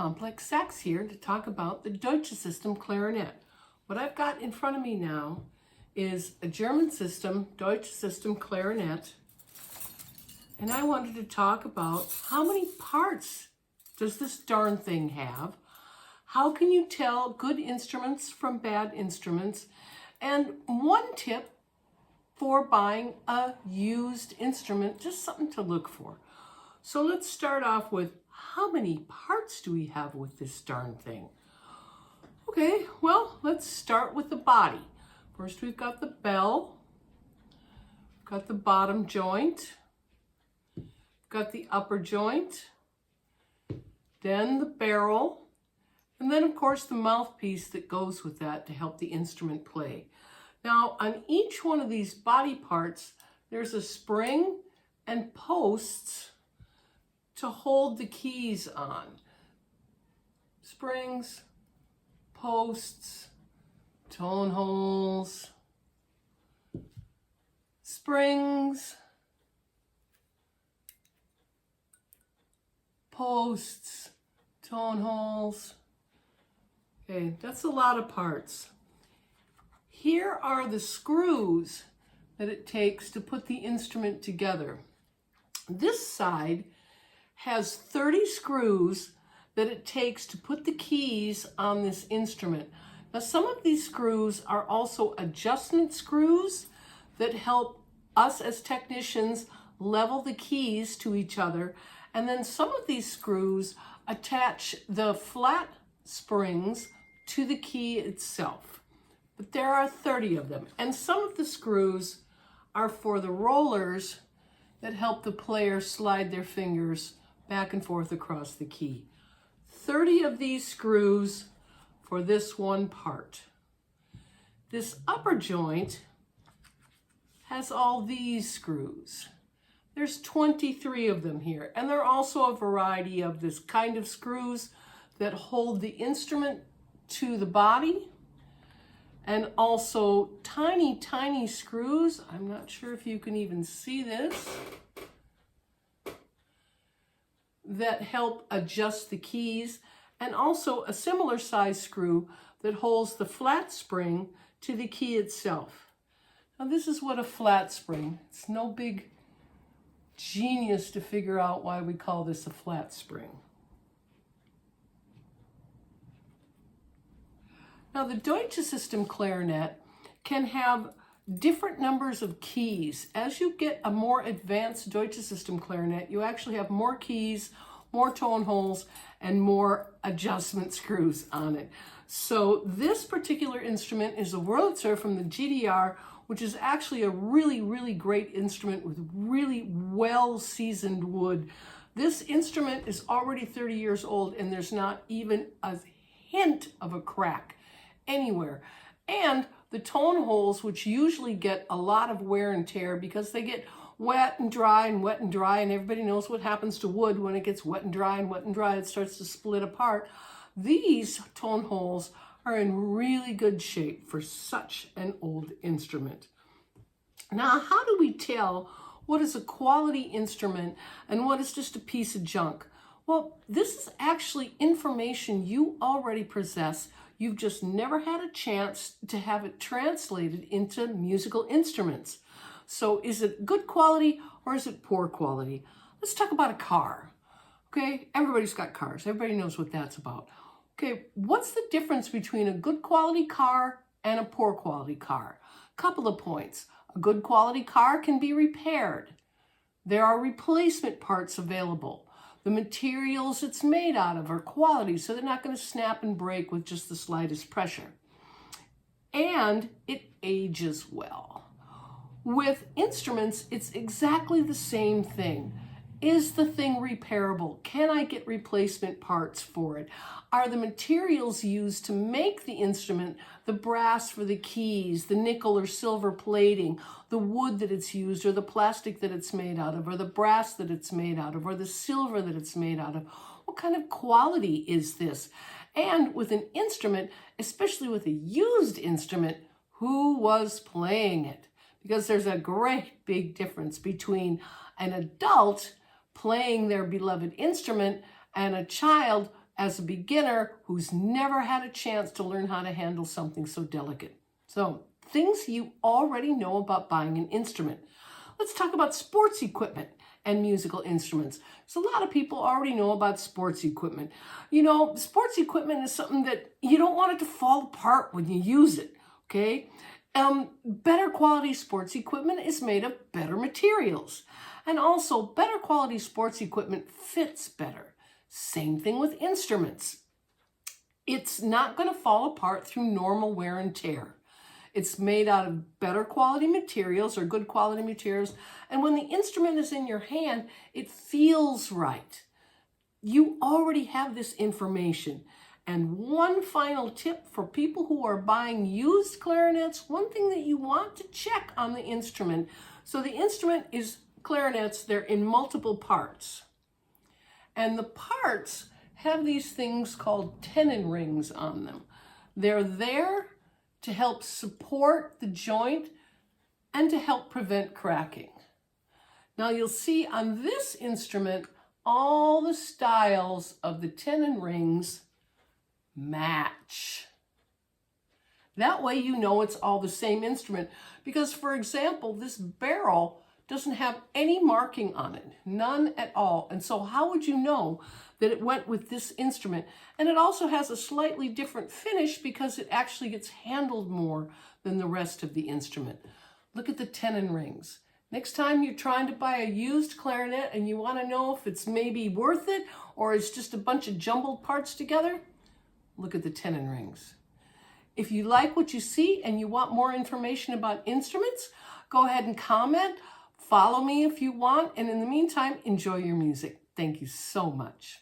complex sax here to talk about the Deutsche System clarinet. What I've got in front of me now is a German system, Deutsche System clarinet, and I wanted to talk about how many parts does this darn thing have? How can you tell good instruments from bad instruments? And one tip for buying a used instrument, just something to look for. So let's start off with how many parts do we have with this darn thing? Okay, well, let's start with the body. First, we've got the bell, got the bottom joint, got the upper joint, then the barrel, and then, of course, the mouthpiece that goes with that to help the instrument play. Now, on each one of these body parts, there's a spring and posts to hold the keys on. Springs, posts, tone holes, springs, posts, tone holes. Okay, that's a lot of parts. Here are the screws that it takes to put the instrument together. This side has 30 screws that it takes to put the keys on this instrument. Now, some of these screws are also adjustment screws that help us as technicians level the keys to each other. And then some of these screws attach the flat springs to the key itself. But there are 30 of them. And some of the screws are for the rollers that help the player slide their fingers back and forth across the key. 30 of these screws for this one part. This upper joint has all these screws. There's 23 of them here, and there are also a variety of this kind of screws that hold the instrument to the body, and also tiny, tiny screws. I'm not sure if you can even see this, that help adjust the keys, and also a similar size screw that holds the flat spring to the key itself. Now, this is what a flat spring. It's no big genius to figure out why we call this a flat spring. Now, the Deutsche System clarinet can have different numbers of keys. As you get a more advanced Deutsche System clarinet, you actually have more keys, more tone holes, and more adjustment screws on it. So this particular instrument is a Wurlitzer from the GDR, which is actually a really, really great instrument with really well-seasoned wood. This instrument is already 30 years old, and there's not even a hint of a crack anywhere. And the tone holes, which usually get a lot of wear and tear because they get wet and dry and wet and dry, and everybody knows what happens to wood when it gets wet and dry and wet and dry, it starts to split apart. These tone holes are in really good shape for such an old instrument. Now, how do we tell what is a quality instrument and what is just a piece of junk? Well, this is actually information you already possess. You've just never had a chance to have it translated into musical instruments. So is it good quality or is it poor quality? Let's talk about a car. Okay, everybody's got cars. Everybody knows what that's about. Okay, what's the difference between a good quality car and a poor quality car? Couple of points. A good quality car can be repaired. There are replacement parts available. The materials it's made out of are quality, so they're not going to snap and break with just the slightest pressure. And it ages well. With instruments, it's exactly the same thing. Is the thing repairable? Can I get replacement parts for it? Are the materials used to make the instrument, the brass for the keys, the nickel or silver plating, the wood that it's used, or the plastic that it's made out of, or the brass that it's made out of, or the silver that it's made out of? What kind of quality is this? And with an instrument, especially with a used instrument, who was playing it? Because there's a great big difference between an adult playing their beloved instrument and a child as a beginner who's never had a chance to learn how to handle something so delicate. So, things you already know about buying an instrument. Let's talk about sports equipment and musical instruments. So a lot of people already know about sports equipment. You know, sports equipment is something that you don't want it to fall apart when you use it, okay? Better quality sports equipment is made of better materials. And also, better quality sports equipment fits better. Same thing with instruments. It's not going to fall apart through normal wear and tear. It's made out of better quality materials or good quality materials. And when the instrument is in your hand, it feels right. You already have this information. And one final tip for people who are buying used clarinets, one thing that you want to check on the instrument. So the instrument is clarinets, they're in multiple parts. And the parts have these things called tenon rings on them. They're there to help support the joint and to help prevent cracking. Now you'll see on this instrument, all the styles of the tenon rings match. That way you know it's all the same instrument. Because, for example, this barrel doesn't have any marking on it, none at all. And so how would you know that it went with this instrument? And it also has a slightly different finish because it actually gets handled more than the rest of the instrument. Look at the tenon rings. Next time you're trying to buy a used clarinet and you want to know if it's maybe worth it or it's just a bunch of jumbled parts together, look at the tenon rings. If you like what you see and you want more information about instruments, go ahead and comment. Follow me if you want, and in the meantime, enjoy your music. Thank you so much.